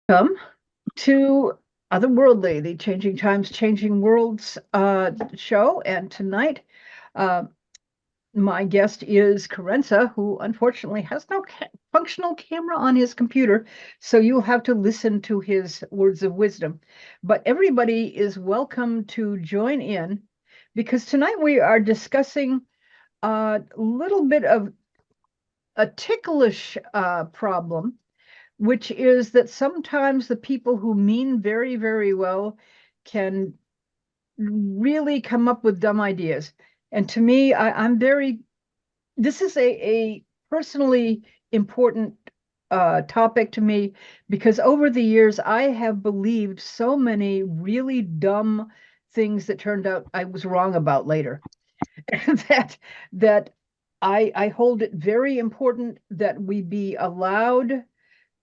Welcome to Otherworldly, the Changing Times, Changing Worlds show. And tonight, uh, my guest is Carenza, who unfortunately has no functional camera on his computer. So you'll have to listen to his words of wisdom. But everybody is welcome to join in because tonight we are discussing a little bit of a ticklish problem, which is that sometimes the people who mean very, very well can really come up with dumb ideas. And to me, this is a personally important topic to me because over the years, I have believed so many really dumb things that turned out I was wrong about later. that that I hold it very important that we be allowed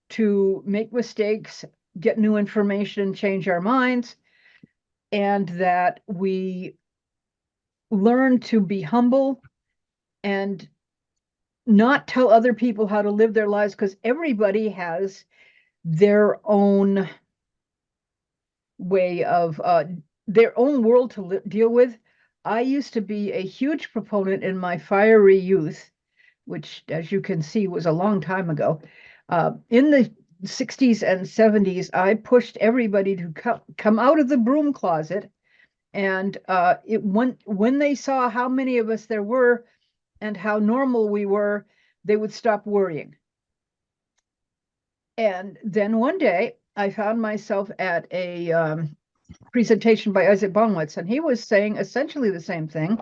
to make mistakes, get new information, change our minds, and that we learn to be humble and not tell other people how to live their lives because everybody has their own way of their own world to deal with. I used to be a huge proponent in my fiery youth, which, as you can see, was a long time ago. In the 60s and 70s, I pushed everybody to come out of the broom closet. And when they saw how many of us there were and how normal we were, they would stop worrying. And then one day, I found myself at a presentation by Isaac Bonwitz, and he was saying essentially the same thing.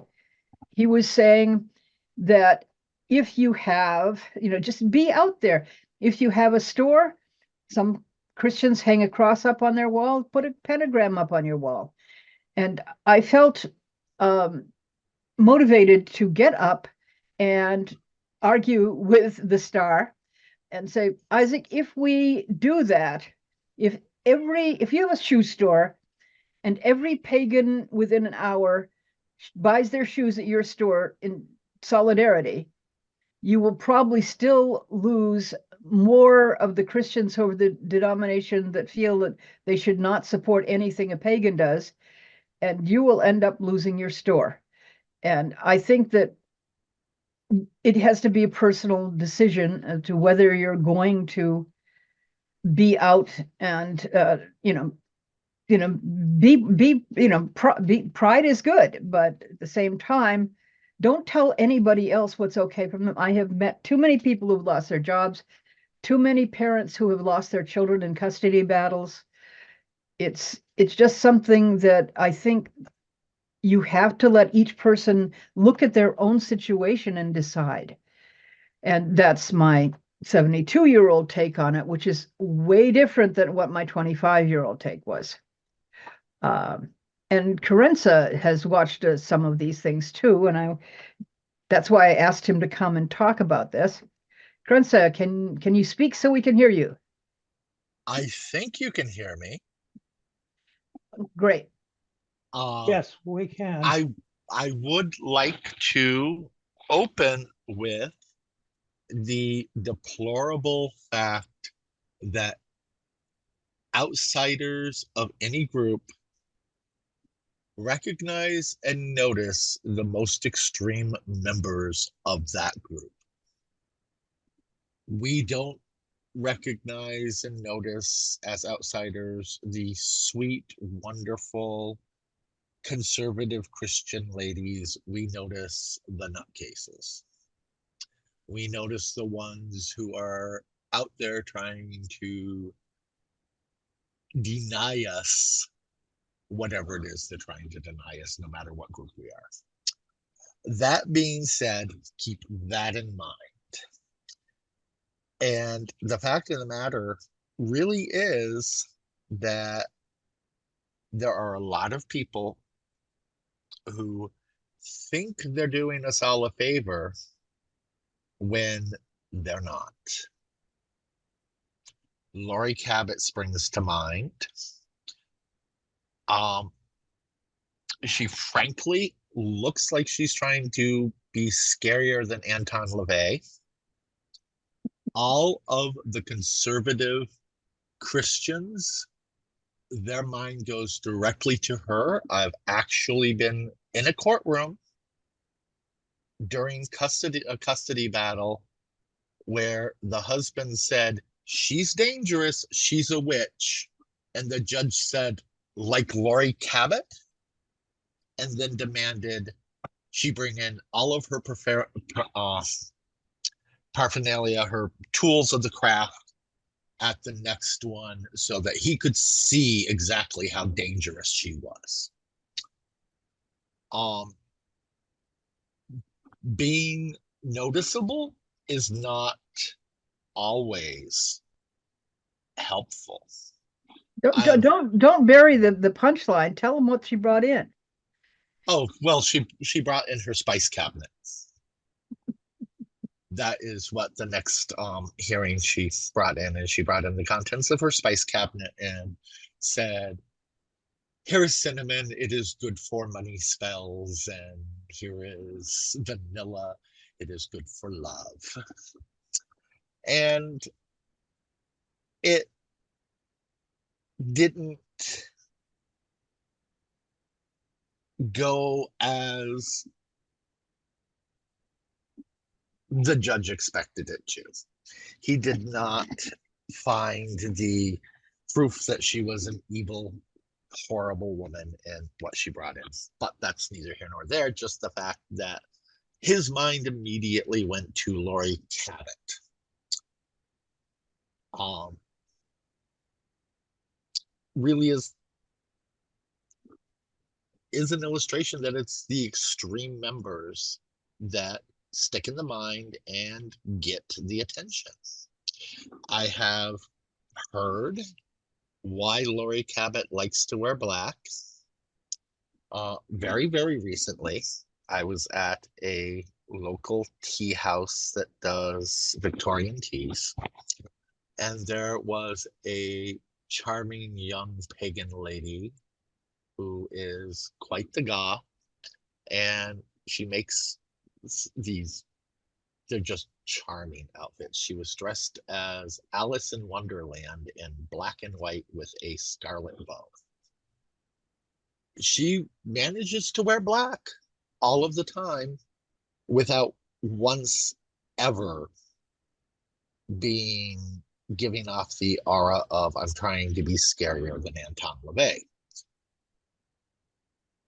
He was saying that if you have, just be out there. If you have a store, some Christians hang a cross up on their wall, put a pentagram up on your wall. And I felt motivated to get up and argue with the star and say, Isaac, if we do that, if you have a shoe store and every pagan within an hour buys their shoes at your store in solidarity, you will probably still lose more of the Christians over the denomination that feel that they should not support anything a pagan does, and you will end up losing your store. And I think that it has to be a personal decision as to whether you're going to be out and pride is good, but at the same time, don't tell anybody else what's okay from them. I have met too many people who've lost their jobs, too many parents who have lost their children in custody battles. It's just something that I think you have to let each person look at their own situation and decide. And that's my 72-year-old take on it, which is way different than what my 25-year-old take was. And Carenza has watched some of these things too, and that's why I asked him to come and talk about this. Carenza, can you speak so we can hear you? I think you can hear me. Great. Yes, we can. I would like to open with the deplorable fact that outsiders of any group recognize and notice the most extreme members of that group. We don't recognize and notice as outsiders the sweet, wonderful, conservative Christian ladies. We notice the nutcases. We notice the ones who are out there trying to deny us whatever it is they're trying to deny us, no matter what group we are. That being said, keep that in mind. And the fact of the matter really is that there are a lot of people who think they're doing us all a favor when they're not. Laurie Cabot springs to mind. She frankly looks like she's trying to be scarier than Anton LaVey. All of the conservative Christians, their mind goes directly to her. I've actually been in a courtroom during a custody battle where the husband said, "She's dangerous, she's a witch." And the judge said, "Like Laurie Cabot?" And then demanded she bring in all of her paraphernalia, her tools of the craft at the next one so that he could see exactly how dangerous she was. Being noticeable is not always helpful. Don't bury the punchline. Tell them what she brought in. Oh, well, she brought in her spice cabinet. That is what the next hearing she brought in, and she brought in the contents of her spice cabinet and said, "Here is cinnamon, it is good for money spells, and here is vanilla, it is good for love." And it didn't go as the judge expected it to. He did not find the proof that she was an evil, horrible woman in what she brought in. But that's neither here nor there, just the fact that his mind immediately went to Laurie Cabot. Really is an illustration that it's the extreme members that stick in the mind and get the attention. I have heard why Laurie Cabot likes to wear black. Very, very recently, I was at a local tea house that does Victorian teas, and there was a charming young pagan lady who is quite the goth, and she makes these, they're just charming outfits. She was dressed as Alice in Wonderland in black and white with a scarlet bow. She manages to wear black all of the time without once ever giving off the aura of "I'm trying to be scarier than Anton LaVey."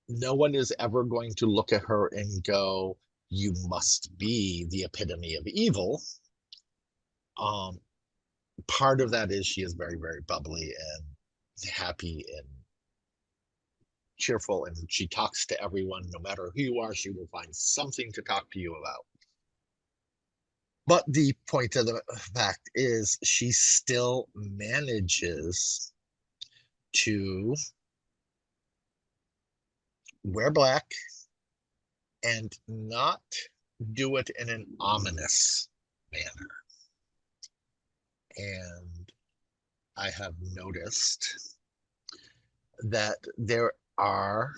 No one is ever going to look at her and go, "You must be the epitome of evil." Part of that is she is very, very bubbly and happy and cheerful, and she talks to everyone. No matter who you are, she will find something to talk to you about. But the point of the fact is she still manages to wear black and not do it in an ominous manner. And I have noticed that there are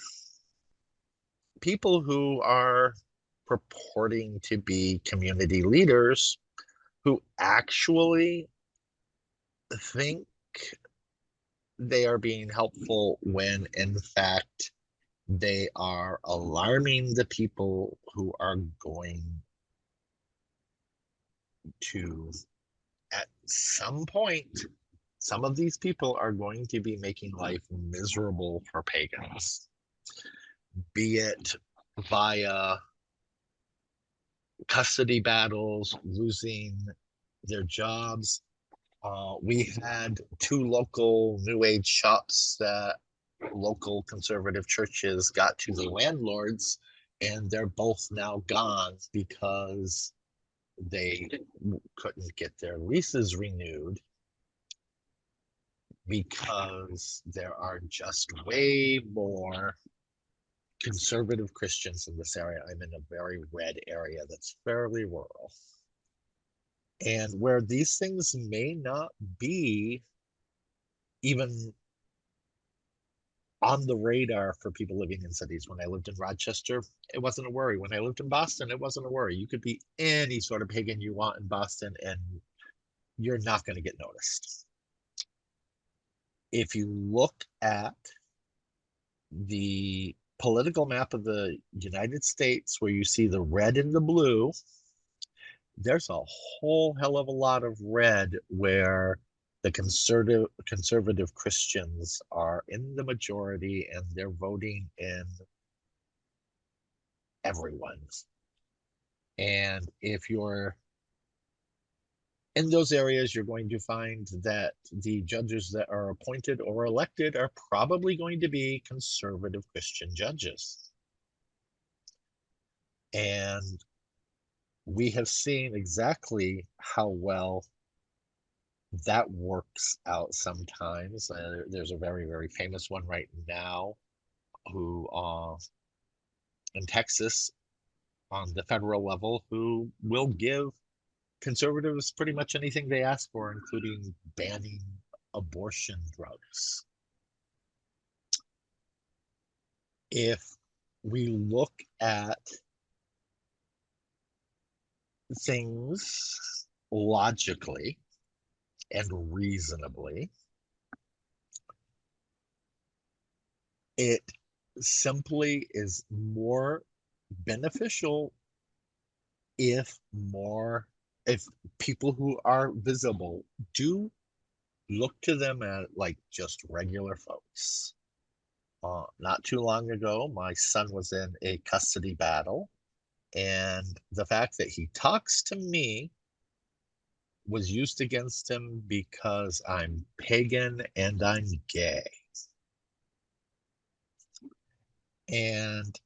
people who are purporting to be community leaders who actually think they are being helpful when in fact they are alarming the people who are going to, at some point, some of these people are going to be making life miserable for pagans, be it via custody battles, losing their jobs. We had 2 local New Age shops that local conservative churches got to the landlords, and they're both now gone because they couldn't get their leases renewed because there are just way more conservative Christians in this area. I'm in a very red area that's fairly rural. And where these things may not be even on the radar for people living in cities. When I lived in Rochester, it wasn't a worry. When I lived in Boston, it wasn't a worry. You could be any sort of pagan you want in Boston, and you're not going to get noticed. If you look at the political map of the United States, where you see the red and the blue, there's a whole hell of a lot of red where the conservative Christians are in the majority and they're voting in everyone. And if you're in those areas, you're going to find that the judges that are appointed or elected are probably going to be conservative Christian judges. And we have seen exactly how well that works out sometimes. There's a very, very famous one right now who in Texas on the federal level who will give conservatives pretty much anything they ask for, including banning abortion drugs. If we look at things logically and reasonably, it simply is more beneficial if people who are visible do look to them as like just regular folks. Not too long ago, my son was in a custody battle, and the fact that he talks to me was used against him because I'm pagan and I'm gay. And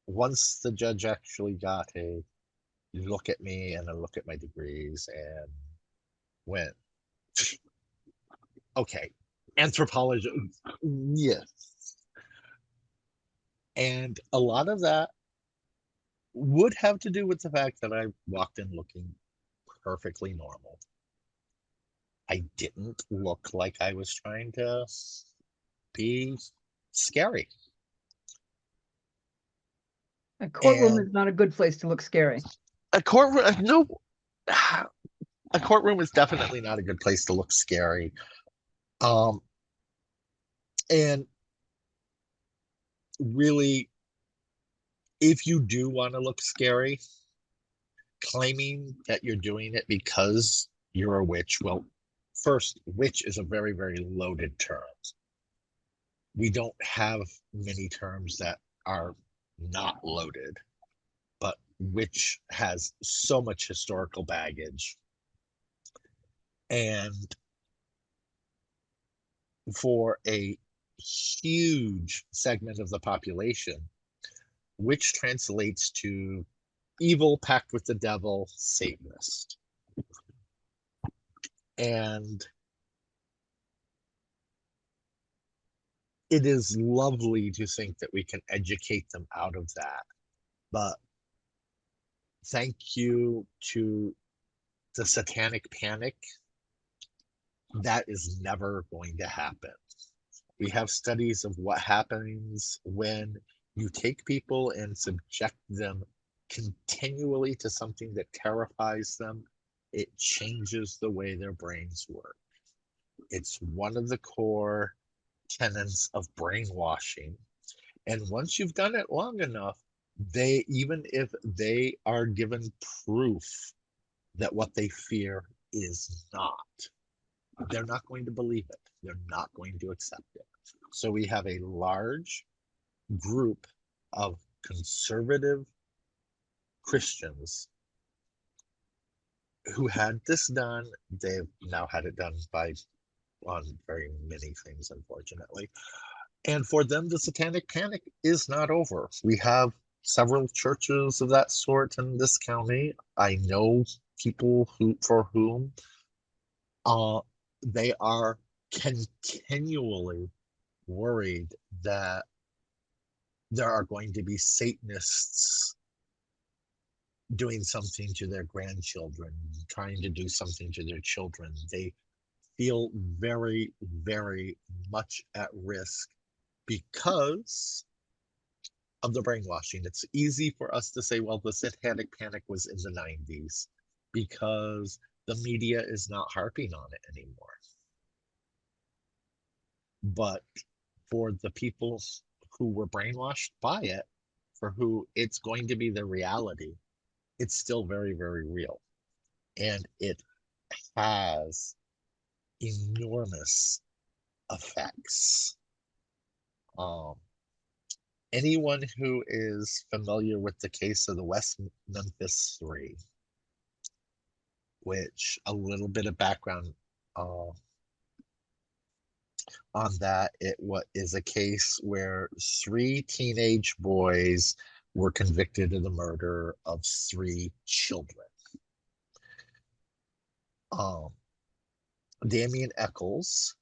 once the judge actually got a look at me and a look at my degrees and went, okay, anthropology, yes. And a lot of that would have to do with the fact that I walked in looking perfectly normal. I didn't look like I was trying to be scary. A courtroom is not a good place to look scary. A courtroom, no, a courtroom is definitely not a good place to look scary. And really, if you do want to look scary, claiming that you're doing it because you're a witch, well, first, witch is a very, very loaded term. We don't have many terms that are not loaded, but witch has so much historical baggage. And for a huge segment of the population, witch translates to evil, pact with the devil, Satanist. And it is lovely to think that we can educate them out of that. But thank you to the satanic panic, that is never going to happen. We have studies of what happens when you take people and subject them continually to something that terrifies them. It changes the way their brains work. It's one of the core tenets of brainwashing. And once you've done it long enough, even if they are given proof that what they fear is not, they're not going to believe it. They're not going to accept it. So we have a large group of conservative Christians who had this done. They've now had it done on very many things, unfortunately. And for them, the satanic panic is not over. We have several churches of that sort in this county. I know people for whom they are continually worried that there are going to be Satanists doing something to their grandchildren, trying to do something to their children. They feel very, very much at risk because of the brainwashing. It's easy for us to say, well, the satanic panic was in the 90s because the media is not harping on it anymore. but for the people who were brainwashed by it, for who it's going to be their reality, it's still very, very real. And it has enormous effects. Anyone who is familiar with the case of the West Memphis Three, which a little bit of background on that, it is a case where 3 teenage boys were convicted of the murder of 3 children. Damien Eccles,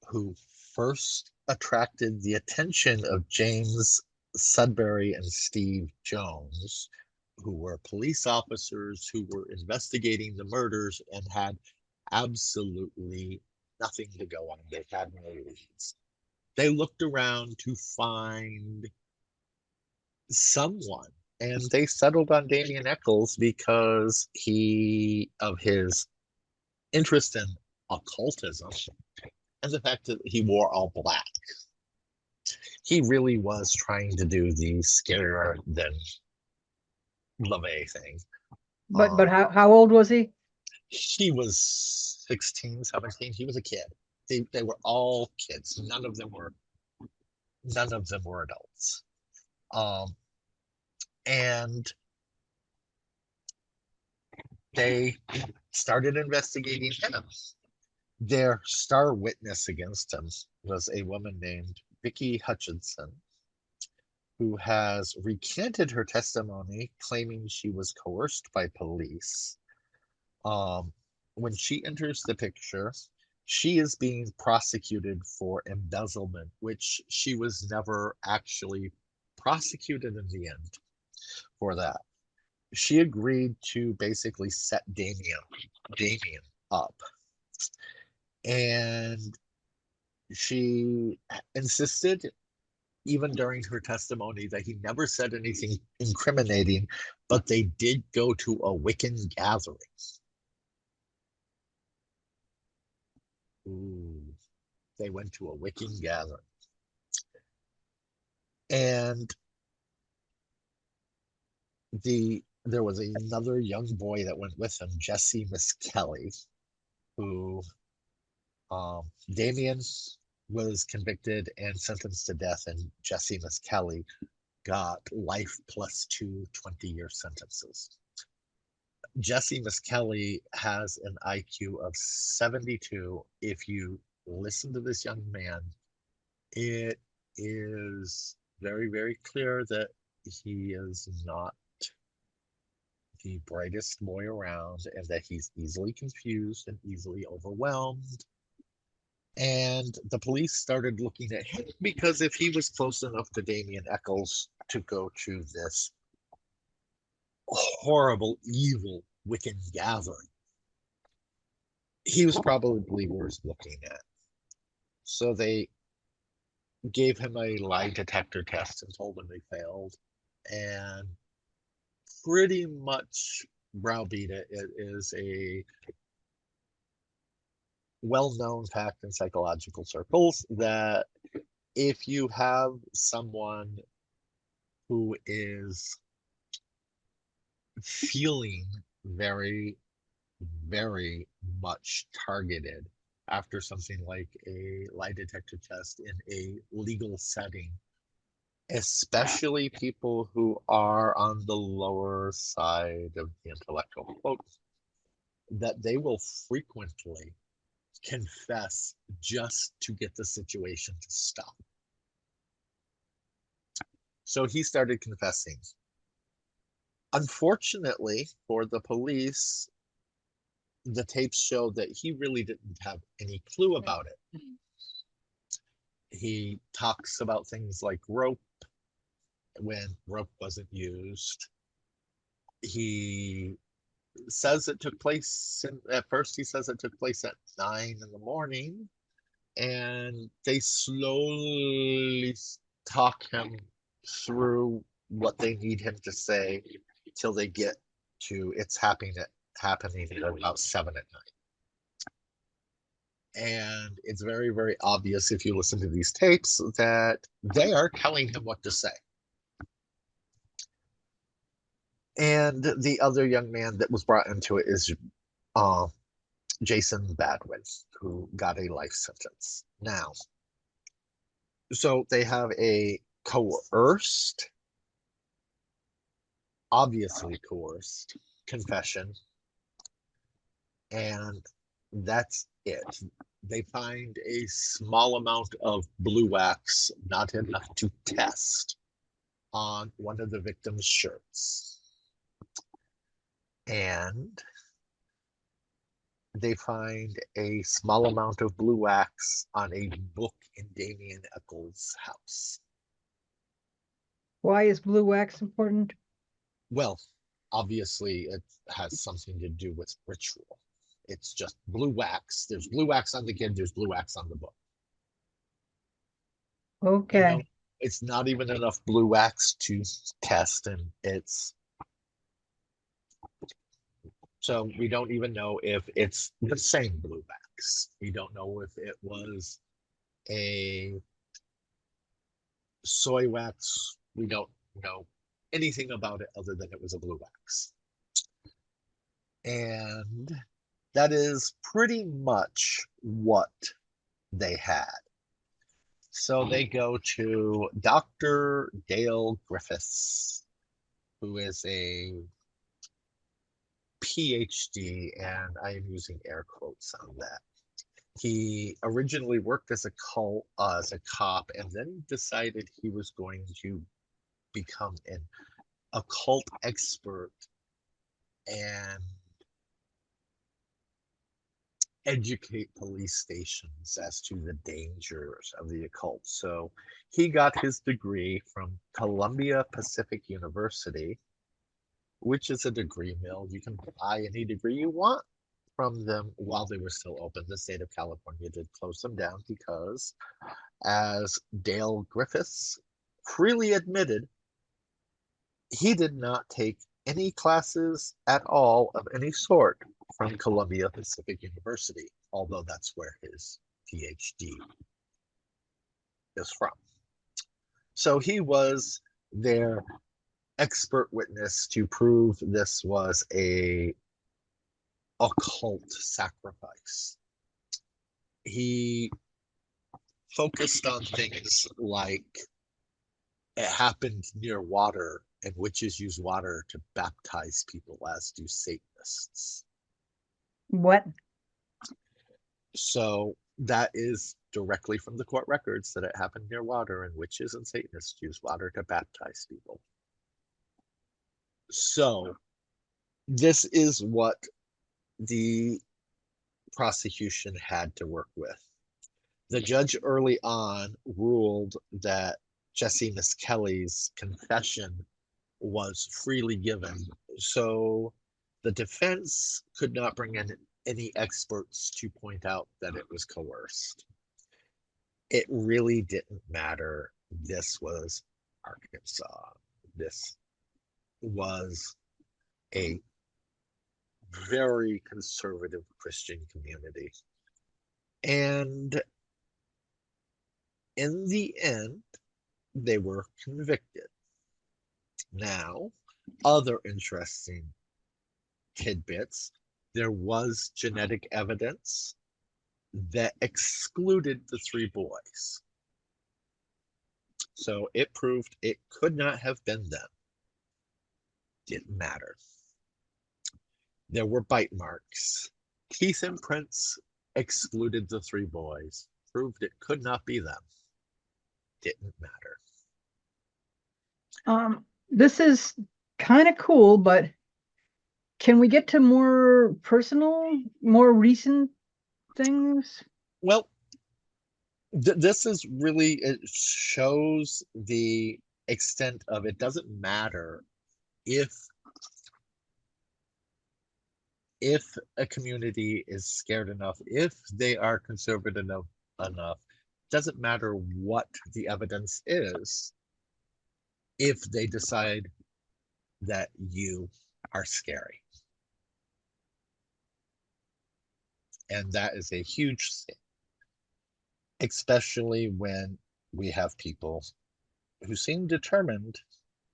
who first attracted the attention of James Sudbury and Steve Jones, who were police officers who were investigating the murders and had absolutely nothing to go on. They had no leads. They looked around to find someone, and they settled on Damien Eccles because of his interest in occultism and the fact that he wore all black. He really was trying to do the scarier than LeVay thing. But how old was he? He was 16, 17. He was a kid. They were all kids. None of them were adults. And they started investigating him. Their star witness against him was a woman named Vicki Hutchinson, who has recanted her testimony, claiming she was coerced by police. When she enters the picture, she is being prosecuted for embezzlement, which she was never actually prosecuted in the end for that. She agreed to basically set Damien up. And she insisted, even during her testimony, that he never said anything incriminating, but they did go to a Wiccan gathering. Ooh, they went to a Wiccan gathering. And there was another young boy that went with him, Jesse Kelly, who Damien was convicted and sentenced to death, and Jesse Kelly got life plus 2 20-year sentences. Jesse Kelly has an IQ of 72. If you listen to this young man, it is very, very clear that he is not the brightest boy around, and that he's easily confused and easily overwhelmed. And the police started looking at him because if he was close enough to Damien Eccles to go to this horrible, evil Wiccan gathering, he was probably worth looking at. So they gave him a lie detector test and told him he failed, and pretty much browbeat it. It is a well-known fact in psychological circles that if you have someone who is feeling very, very much targeted after something like a lie detector test in a legal setting, especially people who are on the lower side of the intellectual quote, that they will frequently confess just to get the situation to stop. So he started confessing. Unfortunately for the police, the tapes show that he really didn't have any clue about it. He talks about things like rope when rope wasn't used. He says it took place, at first he says it took place at 9 in the morning, and they slowly talk him through what they need him to say till they get to it's happening at about 7 at night. And it's very, very obvious if you listen to these tapes that they are telling him what to say. And the other young man that was brought into it is Jason Badwin, who got a life sentence. Now, so they have a coerced, obviously coerced confession, and that's it. They find a small amount of blue wax, not enough to test, on one of the victim's shirts. And they find a small amount of blue wax on a book in Damien Eccles' house. Why is blue wax important? Well, obviously it has something to do with ritual. It's just blue wax. There's blue wax on the kid, there's blue wax on the book. Okay. It's not even enough blue wax to test, and so we don't even know if it's the same blue wax. We don't know if it was a soy wax. We don't know anything about it other than it was a blue wax. And that is pretty much what they had. So they go to Dr. Dale Griffiths, who is a PhD, and I am using air quotes on that. He originally worked as a cop, and then decided he was going to become an occult expert and educate police stations as to the dangers of the occult. So he got his degree from Columbia Pacific University, which is a degree mill. You can buy any degree you want from them while they were still open. The state of California did close them down because, as Dale Griffiths freely admitted, he did not take any classes at all of any sort from Columbia Pacific University, although that's where his PhD is from. So he was their expert witness to prove this was a occult sacrifice. He focused on things like it happened near water, and witches use water to baptize people, as do Satanists. What? So that is directly from the court records, that it happened near water, and witches and Satanists use water to baptize people. So this is what the prosecution had to work with. The judge early on ruled that Jesse Miskelly's confession was freely given, so the defense could not bring in any experts to point out that it was coerced. It really didn't matter. This was Arkansas. This was a very conservative Christian community. And in the end, they were convicted. Now, other interesting tidbits: there was genetic evidence that excluded the three boys. So it proved it could not have been them. Didn't matter. There were bite marks. Teeth imprints excluded the three boys. Proved it could not be them. Didn't matter. This is kind of cool, but can we get to more personal, more recent things? Well, this is really, it shows the extent of it. Doesn't matter if a community is scared enough, if they are conservative enough, doesn't matter what the evidence is, if they decide that you are scary. And that is a huge especially when we have people who seem determined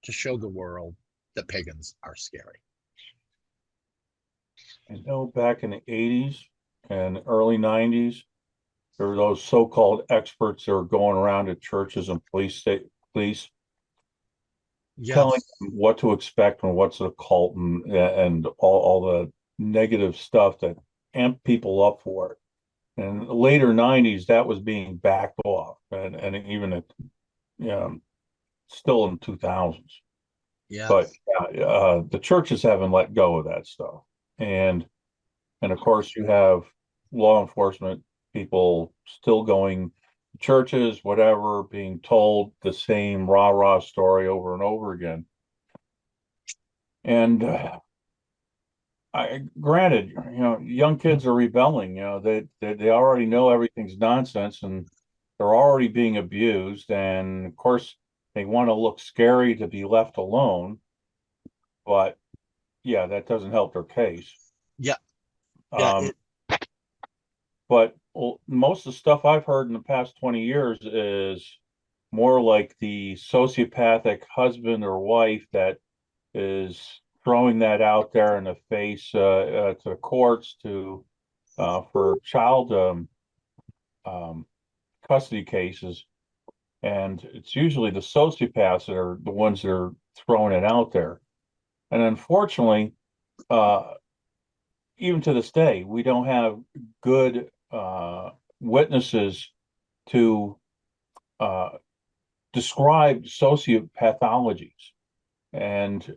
to show the world that pagans are scary. I know back in the 80s and early 90s, there were those so-called experts that were going around to churches and police telling them what to expect and what's an occult and all the negative stuff that amped people up for it. And the later 90s, that was being backed off, and even still in 2000s. Yeah. But the churches haven't let go of that stuff. And of course, you have law enforcement people still going to churches, whatever, being told the same rah-rah story over and over again. And granted, young kids are rebelling. They already know everything's nonsense, and they're already being abused. And of course, they want to look scary to be left alone. But yeah, that doesn't help their case. Yeah. But most of the stuff I've heard in the past 20 years is more like the sociopathic husband or wife that is throwing that out there in the face to the courts for child custody cases. And it's usually the sociopaths that are the ones that are throwing it out there. And unfortunately, even to this day, we don't have good witnesses to describe sociopathologies. And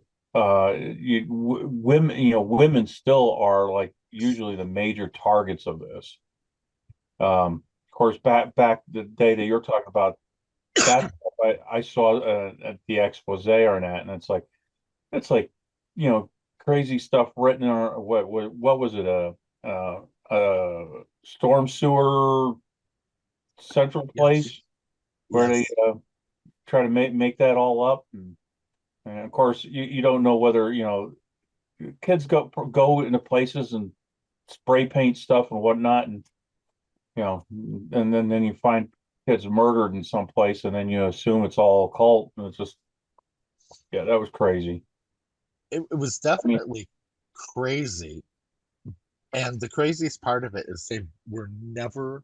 women still are like usually the major targets of this. Of course, back the day that you're talking about, that I saw at the expose on that, and it's like crazy stuff written or what was it, a storm sewer central place where they try to make that all up, and of course you don't know whether kids go into places and spray paint stuff and whatnot, and and then you find kids murdered in some place, and then you assume it's all occult, and it's just that was crazy. It was definitely crazy. And the craziest part of it is they were never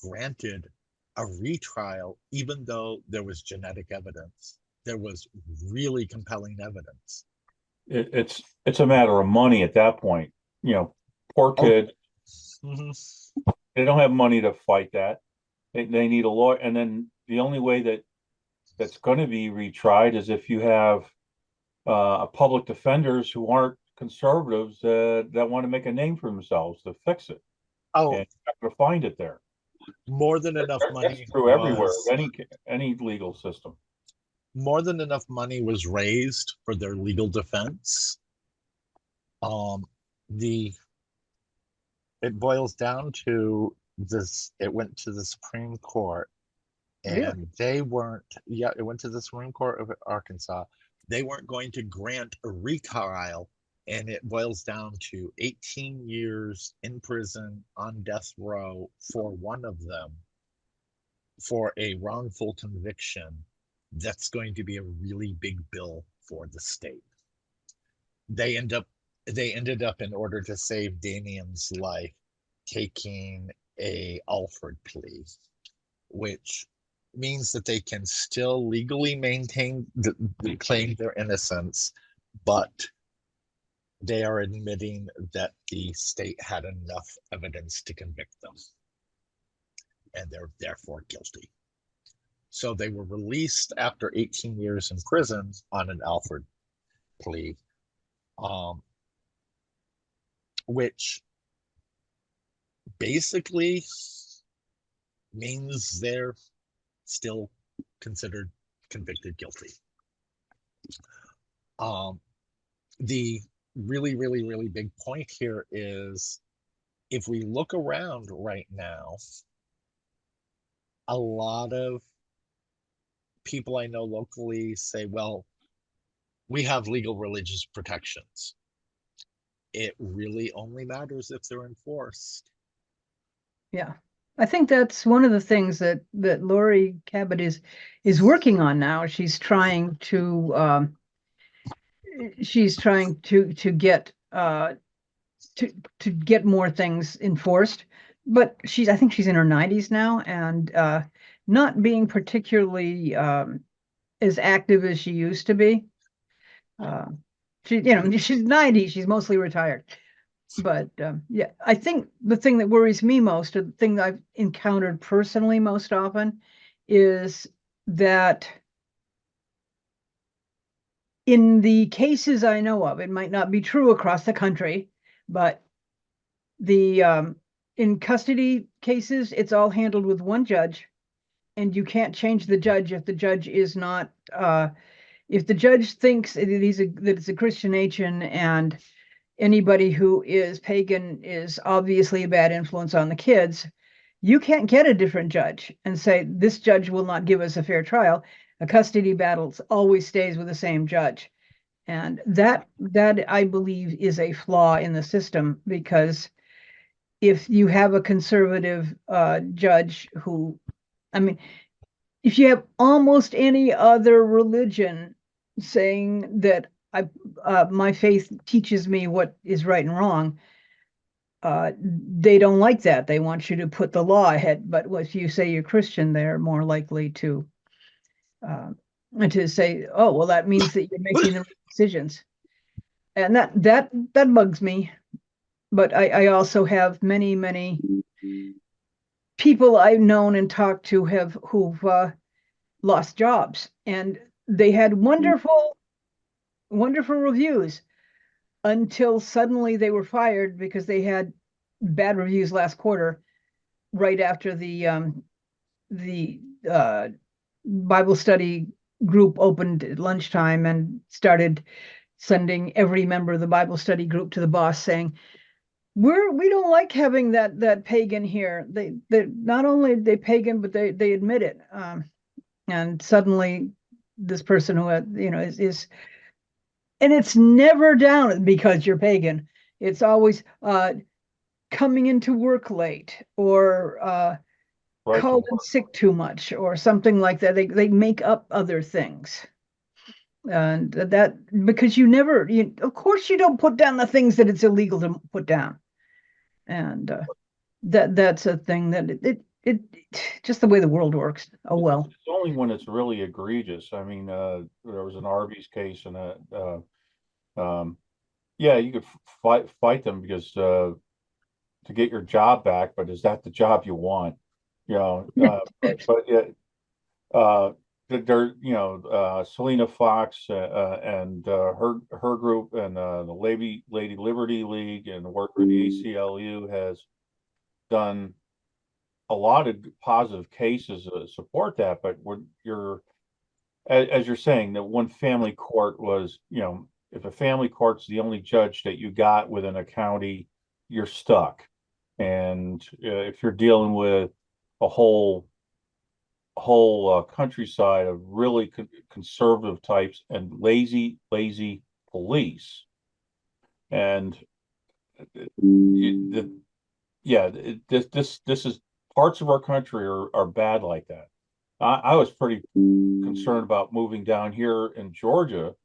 granted a retrial, even though there was genetic evidence. There was really compelling evidence. It's a matter of money at that point. Poor kid. They don't have money to fight that. They need a lawyer, and then the only way that's going to be retried is if you have public defenders who aren't conservatives that want to make a name for themselves to fix it. And you're not going to find it there. More than enough money. That's true everywhere, any legal system. More than enough money was raised for their legal defense. It boils down to this. It went to the Supreme Court, and they weren't. Yeah, it went to the Supreme Court of Arkansas. They weren't going to grant a retrial, and it boils down to 18 years in prison on death row for one of them for a wrongful conviction. That's going to be a really big bill for the state. They ended up, in order to save Damien's life, taking a Alford plea, which means that they can still legally claim their innocence, but they are admitting that the state had enough evidence to convict them, and they're therefore guilty. So they were released after 18 years in prison on an Alford plea, which basically means they're still considered convicted guilty. The really, really, really big point here is, if we look around right now, a lot of people I know locally say, well, we have legal religious protections. It really only matters if they're enforced. Yeah. I think that's one of the things that Lori Cabot is working on now. She's trying to get to get more things enforced. But I think she's in her 90s now, and not being particularly as active as she used to be. She's 90, she's mostly retired. But yeah, I think the thing that worries me most, or the thing that I've encountered personally most often, is that in the cases I know of, it might not be true across the country, but the in custody cases, it's all handled with one judge, and you can't change the judge if the judge is not if the judge thinks that it's a Christian nation, and anybody who is pagan is obviously a bad influence on the kids. You can't get a different judge and say this judge will not give us a fair trial. A custody battle always stays with the same judge, and that I believe is a flaw in the system, because if you have a conservative judge who, I mean, if you have almost any other religion saying that my faith teaches me what is right and wrong, they don't like that. They want you to put the law ahead. But if you say you're Christian, they're more likely to say, "Oh, well, that means that you're making the right decisions," and that bugs me. But I also have many people I've known and talked to who've lost jobs, and they had wonderful reviews until suddenly they were fired because they had bad reviews last quarter, right after the Bible study group opened at lunchtime and started sending every member of the Bible study group to the boss saying, we don't like having that pagan here. They not only they pagan, but they admit it. And suddenly this person who is and it's never down because you're pagan. It's always coming into work late, or called in sick too much, or something like that. They make up other things. And that, because of course you don't put down the things that it's illegal to put down. And that's a thing that it just the way the world works. Oh well. It's only when it's really egregious. I mean, there was an Arby's case, and yeah, you could fight them because to get your job back, but is that the job you want? But yeah, Selena Fox and her group, and the Lady Liberty League, and the work with the ACLU has done a lot of positive cases to support that. But as you're saying, that one family court was, if a family court's the only judge that you got within a county, you're stuck. And if you're dealing with a whole countryside of really conservative types and lazy police, and this is, parts of our country are bad like that. I was pretty concerned about moving down here in Georgia,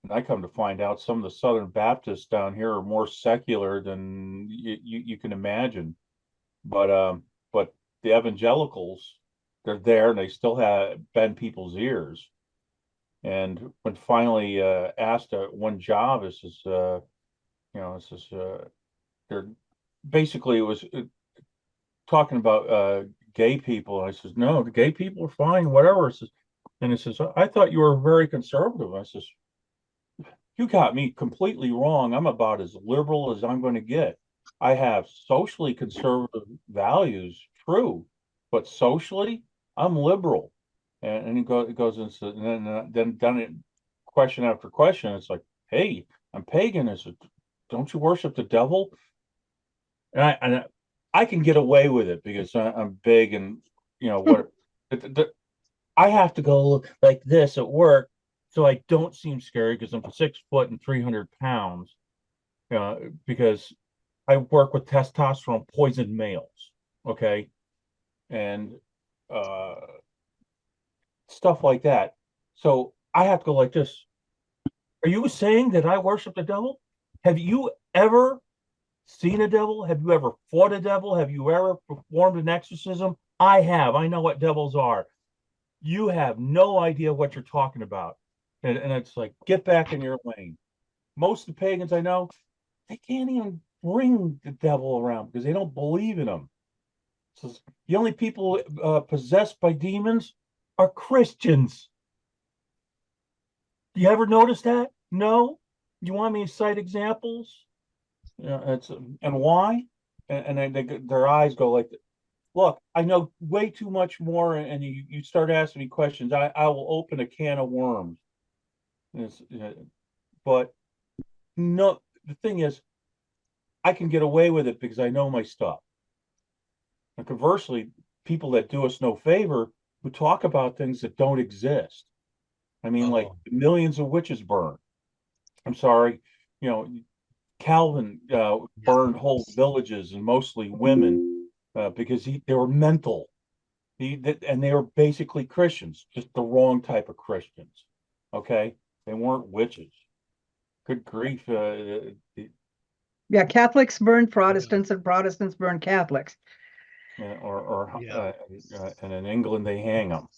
and I come to find out some of the Southern Baptists down here are more secular than you can imagine. But the evangelicals, they're there, and they still have bend people's ears. And when finally asked one job, they're basically, it was talking about gay people. I says, no, the gay people are fine, whatever. And it says, I thought you were very conservative. I says, you got me completely wrong. I'm about as liberal as I'm going to get. I have socially conservative values, true, but socially, I'm liberal. And it goes into, and then done it question after question. It's like, hey, I'm pagan. I said, don't you worship the devil? And I can get away with it because I'm big, and what I have to go like this at work so I don't seem scary because I'm 6 foot and 300 pounds. Because I work with testosterone poisoned males. Okay, and stuff like that. So I have to go like this. Are you saying that I worship the devil? Have you ever seen a devil? Have you ever fought a devil? Have you ever performed an exorcism? I have. I know what devils are. You have no idea what you're talking about. And it's like, get back in your lane. Most of the pagans I know, they can't even bring the devil around because they don't believe in him. So the only people possessed by demons are Christians. You ever notice that? No? You want me to cite examples? It's and why? And their eyes go like, look, I know way too much more, and you start asking me questions. I will open a can of worms. But no, the thing is, I can get away with it because I know my stuff. And conversely, people that do us no favor who talk about things that don't exist. I mean, like millions of witches burned. I'm sorry, Calvin burned whole villages and mostly women because they were mental. And they were basically Christians, just the wrong type of Christians. Okay, they weren't witches. Good grief! Yeah, Catholics burn Protestants, and Protestants burn Catholics. And in England they hang them.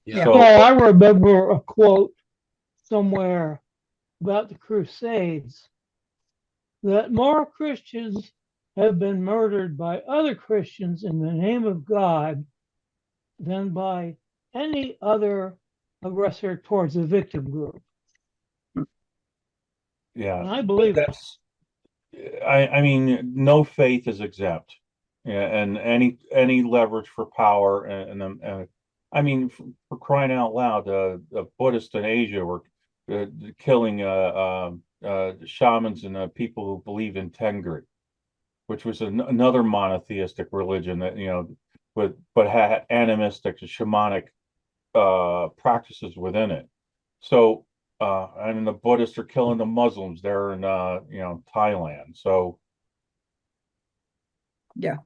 Yeah. So I remember a quote somewhere about the Crusades that more Christians have been murdered by other Christians in the name of God than by any other aggressor towards a victim group. Yeah, and I believe that's. I mean, no faith is exempt, and any leverage for power, and I mean, for crying out loud, the Buddhists in Asia were killing shamans and people who believe in Tengri, which was another monotheistic religion that but had animistic, shamanic practices within it. So and the Buddhists are killing the Muslims there in Thailand. So yeah.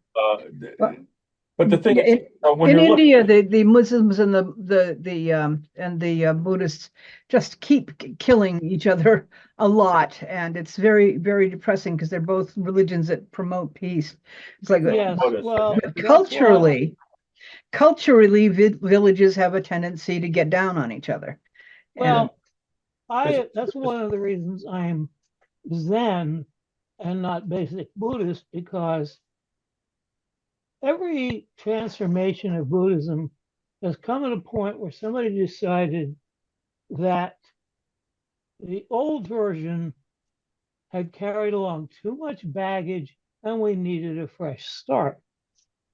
But the thing is, when in India, the Muslims and the Buddhists just keep killing each other a lot, and it's very, very depressing because they're both religions that promote peace. It's like culturally, villages have a tendency to get down on each other. Well, that's one of the reasons I'm Zen and not basic Buddhist, because every transformation of Buddhism has come at a point where somebody decided that the old version had carried along too much baggage and we needed a fresh start,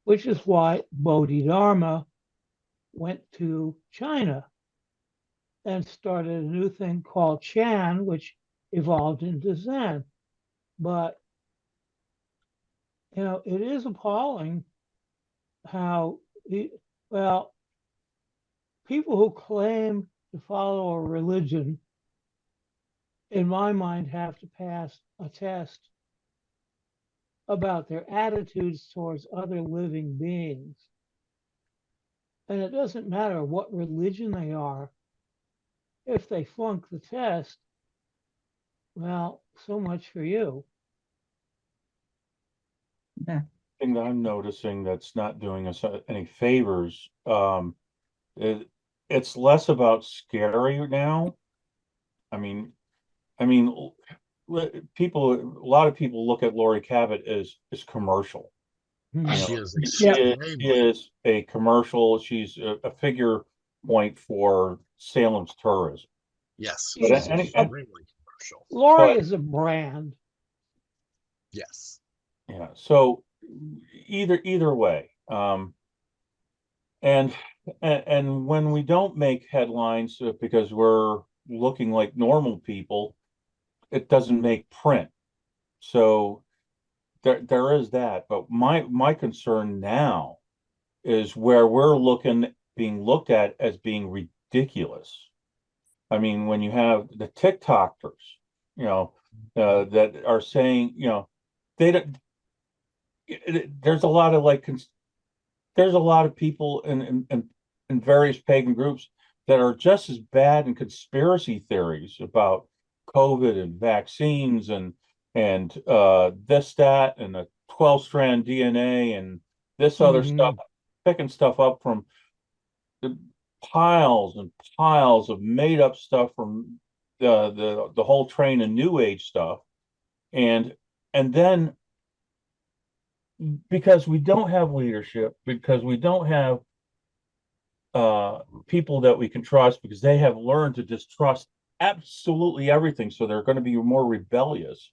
which is why Bodhidharma went to China and started a new thing called Chan, which evolved into Zen. But, it is appalling how, people who claim to follow a religion, in my mind, have to pass a test about their attitudes towards other living beings. And it doesn't matter what religion they are. If they flunk the test, well, so much for you. Yeah. Thing that I'm noticing that's not doing us any favors, it's less about scary now. I mean, a lot of people look at Lori Cabot as commercial. She is a commercial. She's a figure point for Salem's tourism. Yes, but she's extremely commercial. Lori is a brand. Yes. Yeah. So either way, and when we don't make headlines because we're looking like normal people, it doesn't make print. So there is that. But my concern now is where we're being looked at as being ridiculous. I mean, when you have the TikTokers, that are saying, they don't. There's a lot of there's a lot of people in various pagan groups that are just as bad in conspiracy theories about COVID and vaccines and this, that, and the 12-strand DNA and this other stuff, picking stuff up from the piles and piles of made up stuff from the whole train of New Age stuff, and then because we don't have leadership, because we don't have people that we can trust, because they have learned to distrust absolutely everything, so they're going to be more rebellious.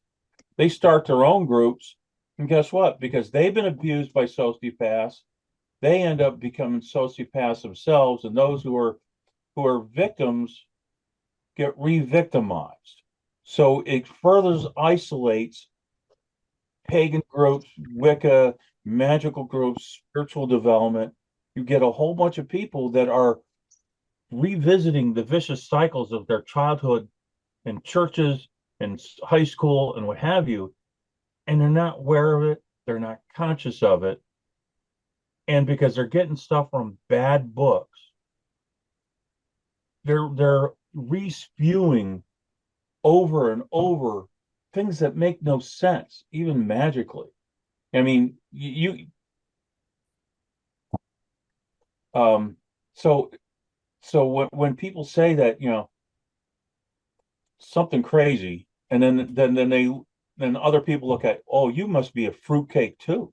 They start their own groups, and guess what? Because they've been abused by sociopaths, they end up becoming sociopaths themselves, and those who are victims get re-victimized. So it further isolates pagan groups, Wicca, magical groups, spiritual development. You get a whole bunch of people that are revisiting the vicious cycles of their childhood in churches and high school and what have you, and they're not aware of it, they're not conscious of it, and because they're getting stuff from bad books, they're re-spewing over and over things that make no sense, even magically. I mean, so when people say that, something crazy, and then other people look at, oh, you must be a fruitcake too.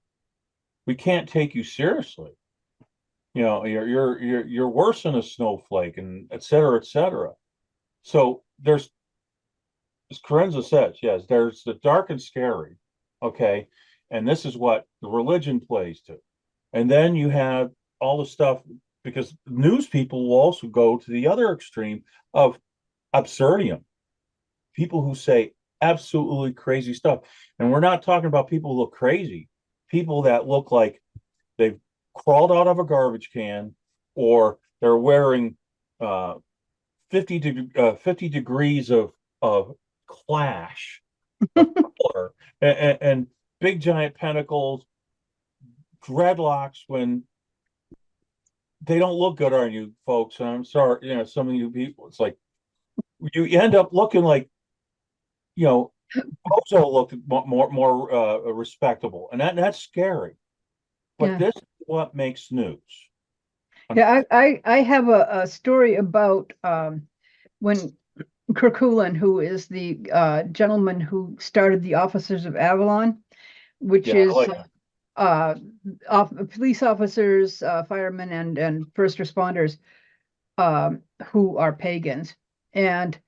We can't take you seriously. You're worse than a snowflake, and et cetera, et cetera. So there's, as Carenza says, yes, there's the dark and scary, okay, and this is what the religion plays to, and then you have all the stuff, because news people will also go to the other extreme of absurdium, people who say absolutely crazy stuff, and we're not talking about people who look crazy, people that look like they've crawled out of a garbage can, or they're wearing 50 degrees of clash of color, and big giant pentacles, dreadlocks, when they don't look good on you folks. And I'm sorry, some of you people, it's like you end up looking like, Bozo looked more respectable, and that's scary. But this is what makes news. Yeah, I have a story about when Kerkulan, who is the gentleman who started the Officers of Avalon, which is police officers, firemen, and first responders who are pagans. And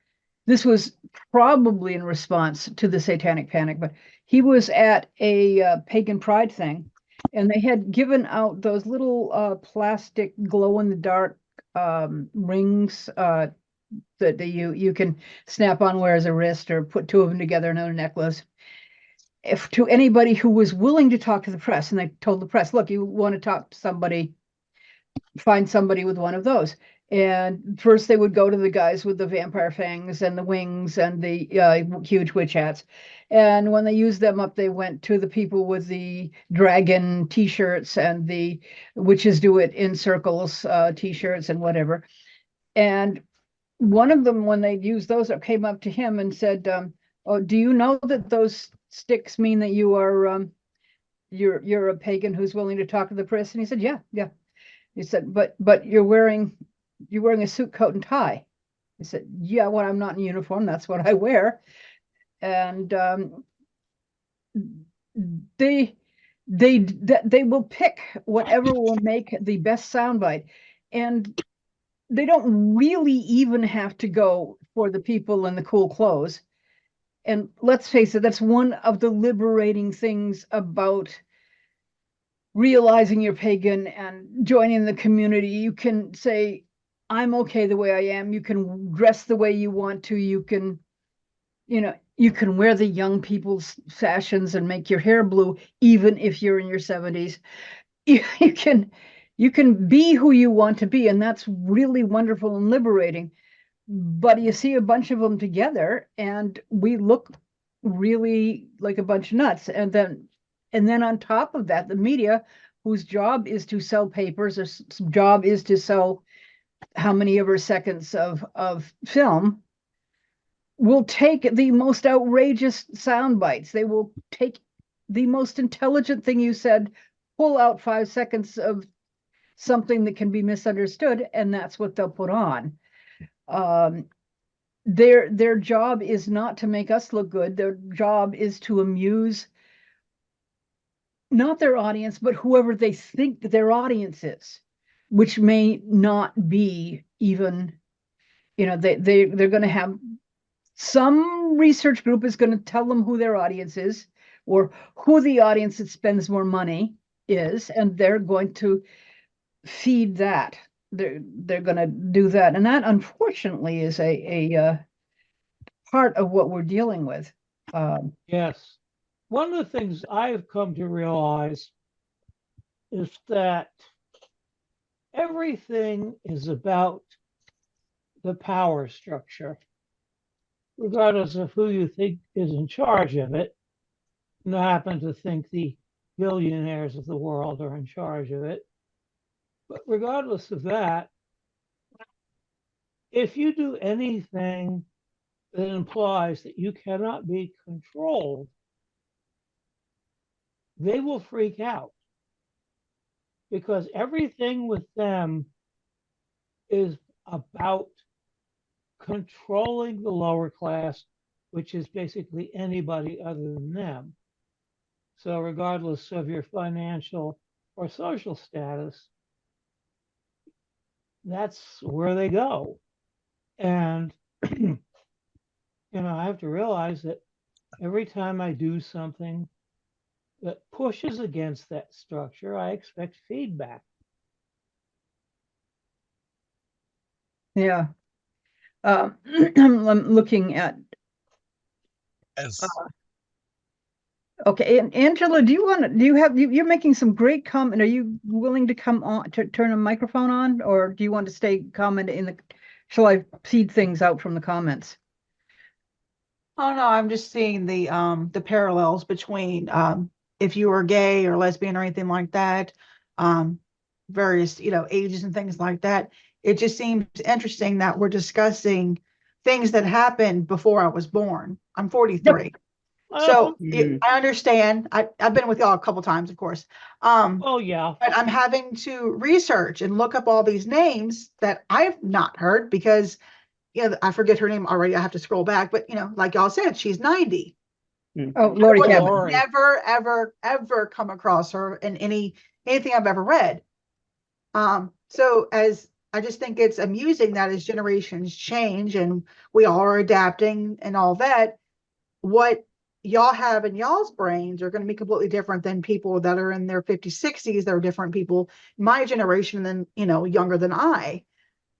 this was probably in response to the Satanic Panic, but he was at a pagan pride thing, and they had given out those little plastic glow-in-the-dark rings that you can snap on, wear as a wrist, or put two of them together in a necklace. If to anybody who was willing to talk to the press, and they told the press, look, you want to talk to somebody, find somebody with one of those. And first they would go to the guys with the vampire fangs and the wings and the huge witch hats. And when they used them up, they went to the people with the dragon t-shirts and the witches do it in circles t-shirts and whatever. And one of them, when they used those, came up to him and said, oh, do you know that those sticks mean that you are you're a pagan who's willing to talk to the press? And he said, yeah. He said, but you're wearing a suit, coat, and tie. He said, yeah, well, I'm not in uniform, that's what I wear. And they will pick whatever will make the best soundbite, and they don't really even have to go for the people in the cool clothes. And let's face it, that's one of the liberating things about realizing you're pagan and joining the community. You can say, I'm okay the way I am. You can dress the way you want to. You can wear the young people's fashions and make your hair blue, even if you're in your 70s. You can be who you want to be, and that's really wonderful and liberating. But you see a bunch of them together, and we look really like a bunch of nuts. And then on top of that, the media whose job is to sell papers, or job is to sell how many ever seconds of film, will take the most outrageous sound bites. They will take the most intelligent thing you said, pull out 5 seconds of something that can be misunderstood, and that's what they'll put on. Their job is not to make us look good. Their job is to amuse not their audience, but whoever they think their audience is, which may not be even, they're going to have some research group is going to tell them who their audience is, or who the audience that spends more money is, and they're going to feed that. They're going to do that, and that unfortunately is a part of what we're dealing with. Yes. One of the things I have come to realize is that everything is about the power structure, regardless of who you think is in charge of it. And I happen to think the billionaires of the world are in charge of it. But regardless of that, if you do anything that implies that you cannot be controlled, they will freak out, because everything with them is about controlling the lower class, which is basically anybody other than them. So regardless of your financial or social status, that's where they go. And I have to realize that every time I do something that pushes against that structure, I expect feedback. Yeah. I'm looking at. As Okay, Angela, you're making some great comment. Are you willing to come on to turn a microphone on, or do you want to stay comment shall I feed things out from the comments? Oh no, I'm just seeing the parallels between if you were gay or lesbian or anything like that, various ages and things like that. It just seems interesting that we're discussing things that happened before I was born. I'm 43. So I understand. I've been with y'all a couple times, of course. Oh yeah. But I'm having to research and look up all these names that I've not heard because I forget her name already. I have to scroll back, but like y'all said, she's 90. Oh, Lori I Cabot. would never, ever, ever come across her in anything I've ever read. So as I just think it's amusing that as generations change and we all are adapting and all that, what y'all have in y'all's brains are going to be completely different than people that are in their 50s, 60s. They're different people, my generation, than younger than I.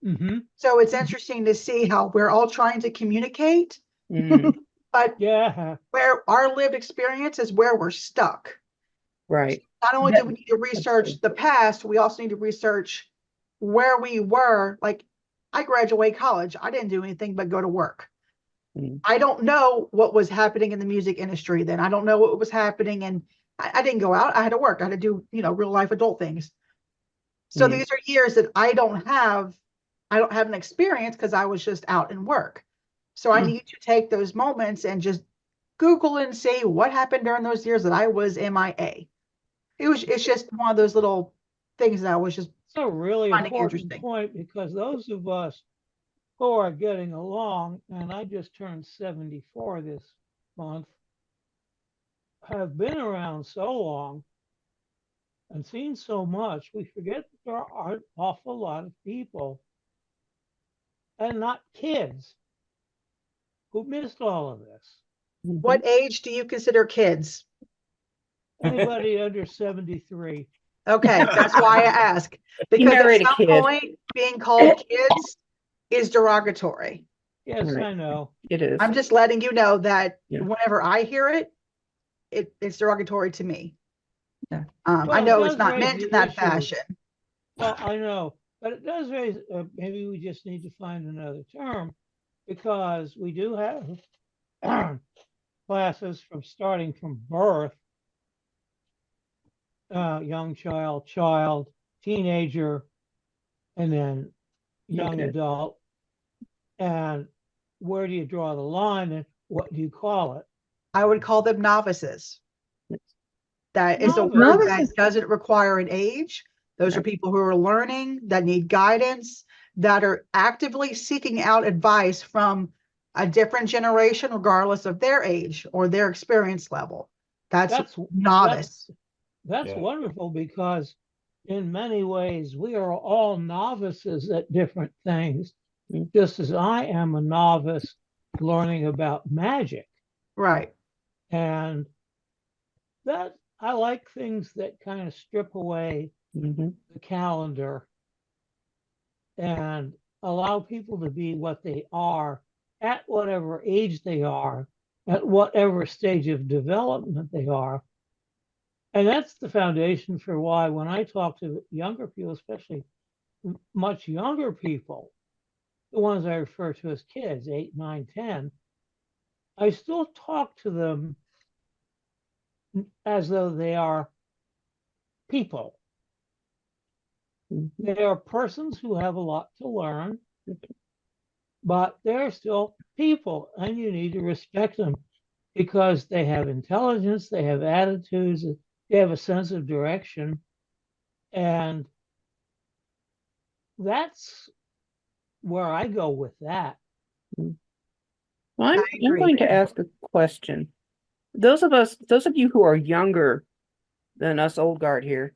Mm-hmm. So it's interesting to see how we're all trying to communicate, but yeah, where our lived experience is where we're stuck. Right. Not only do we need to research the past, we also need to research where we were. Like, I graduated college. I didn't do anything but go to work. I don't know what was happening in the music industry then. I don't know what was happening. And I didn't go out. I had to work. I had to do, real life adult things. So these are years that I don't have an experience because I was just out in work. So I need to take those moments and just Google and see what happened during those years that I was MIA. It's just one of those little things that I was just it's a really finding important interesting. point, because those of us who are getting along, and I just turned 74 this month, have been around so long and seen so much, we forget that there are an awful lot of people, and not kids, who missed all of this. What age do you consider kids? Anybody under 73. Okay, that's why I ask. Because married at a some kid. point, being called kids is derogatory. Yes, Right. I know. It is. I'm just letting you know that Yeah. whenever I hear it, it's derogatory to me. Yeah. I Well, know it it's does not raise meant the in that issue. fashion. Well, I know, but it does raise, maybe we just need to find another term, because we do have classes from starting from birth young child, teenager, and then young Okay. adult. And where do you draw the line and what do you call it? I would call them novices. That is a word Novices. that doesn't require an age. Those are Right. people who are learning, that need guidance, that are actively seeking out advice from a different generation, regardless of their age or their experience level. That's novice. That's Yeah. wonderful, because in many ways we are all novices at different things, just as I am a novice learning about magic. Right. And that I like things that kind of strip away Mm-hmm. the calendar and allow people to be what they are at whatever age they are, at whatever stage of development they are. And that's the foundation for why when I talk to younger people, especially much younger people, the ones I refer to as kids, 8, 9, 10, I still talk to them as though they are people. Mm-hmm. They are persons who have a lot to learn, but they're still people, and you need to respect them because they have intelligence, they have attitudes, they have a sense of direction. And that's where I go with that. Well, I'm agree. going to ask a question. Those of you who are younger than us old guard here,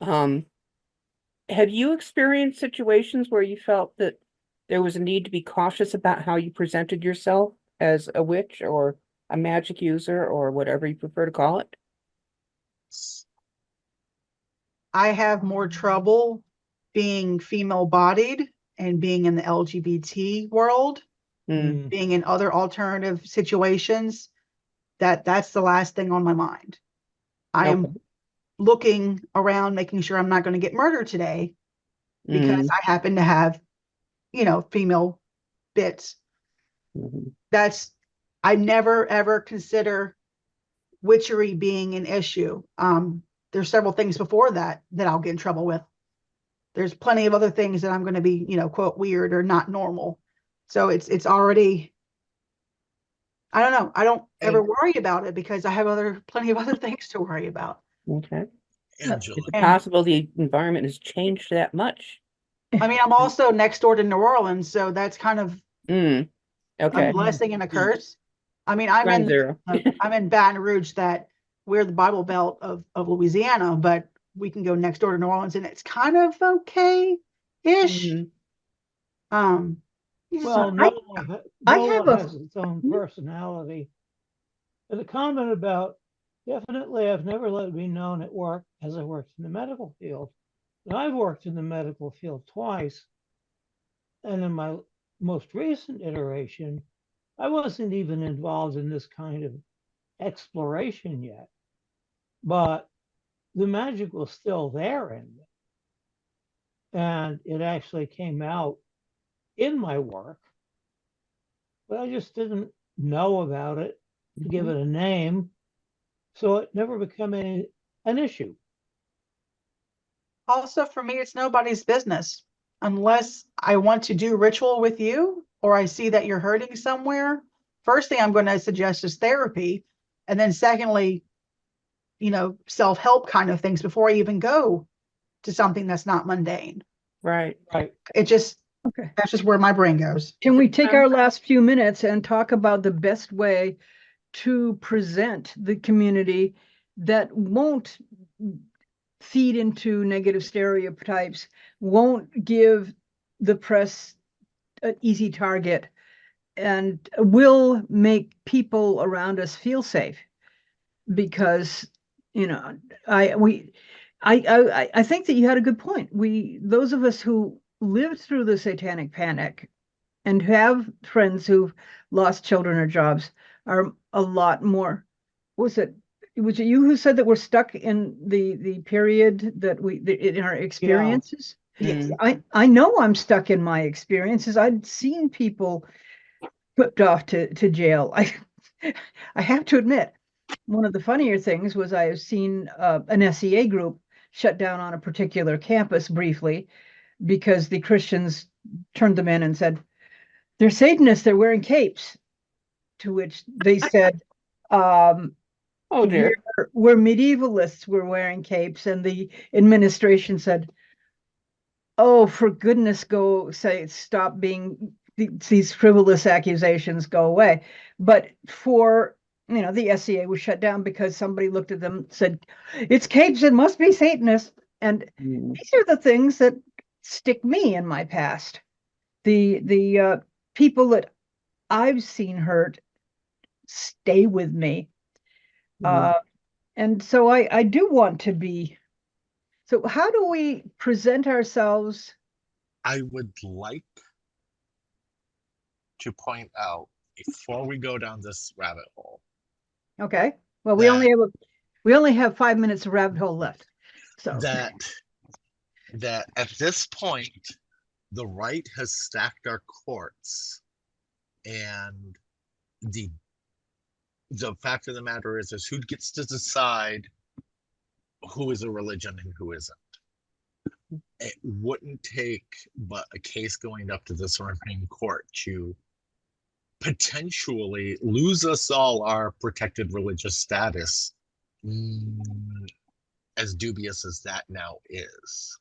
have you experienced situations where you felt that there was a need to be cautious about how you presented yourself as a witch or a magic user or whatever you prefer to call it? I have more trouble being female bodied and being in the LGBT world, Mm. being in other alternative situations. That's the last thing on my mind. I am Okay. looking around, making sure I'm not going to get murdered today because Mm. I happen to have, female bits. Mhm. I never ever consider witchery being an issue. There's several things before that I'll get in trouble with. There's plenty of other things that I'm going to be, quote, weird or not normal. So it's already, I don't know. I don't ever worry about it because I have plenty of other things to worry about. Okay. Angela. Is it possible the environment has changed that much? I mean, I'm also next door to New Orleans, so that's kind of Mm. a Okay. blessing and a curse. I mean, Ground zero. I'm in Baton Rouge, that we're the Bible Belt of Louisiana, but we can go next door to New Orleans and it's kind of okay-ish. Mhm. You just Well, don't- I no have one a- has its own personality. And the comment about, definitely, I've never let it be known at work as I worked in the medical field. And I've worked in the medical field twice. And in my most recent iteration, I wasn't even involved in this kind of exploration yet. But the magic was still there in me. And it actually came out in my work. But I just didn't know about it, to give it a name. So it never became an issue. Also, for me, it's nobody's business unless I want to do ritual with you or I see that you're hurting somewhere. First thing I'm going to suggest is therapy. And then secondly, self-help kind of things before I even go to something that's not mundane. Right. Right. Okay. That's just where my brain goes. Can we take our last few minutes and talk about the best way to present the community that won't feed into negative stereotypes, won't give the press an easy target, and will make people around us feel safe? Because, I think that you had a good point. Those of us who lived through the satanic panic and have friends who've lost children or jobs are a lot more. Was it you who said that we're stuck in the period that in our experiences? Yes. I know I'm stuck in my experiences. I'd seen people whipped off to jail. I have to admit, one of the funnier things was I have seen an SEA group shut down on a particular campus briefly because the Christians turned them in and said, they're Satanists, they're wearing capes. To which they said, Oh dear. we're medievalists, we're wearing capes. And the administration said, oh, for goodness, go say, stop being these frivolous accusations, go away. But for, the SEA was shut down because somebody looked at them, said, it's capes, it must be Satanist. And these are the things that stick me in my past. The people that I've seen hurt stay with me. And so I do want to be. So how do we present ourselves? I would like to point out before we go down this rabbit hole. Okay. Well, that, we only have 5 minutes of rabbit hole left. So that at this point, the right has stacked our courts, and the fact of the matter is who gets to decide who is a religion and who isn't. It wouldn't take but a case going up to the Supreme Court to potentially lose us all our protected religious status, as dubious as that now is.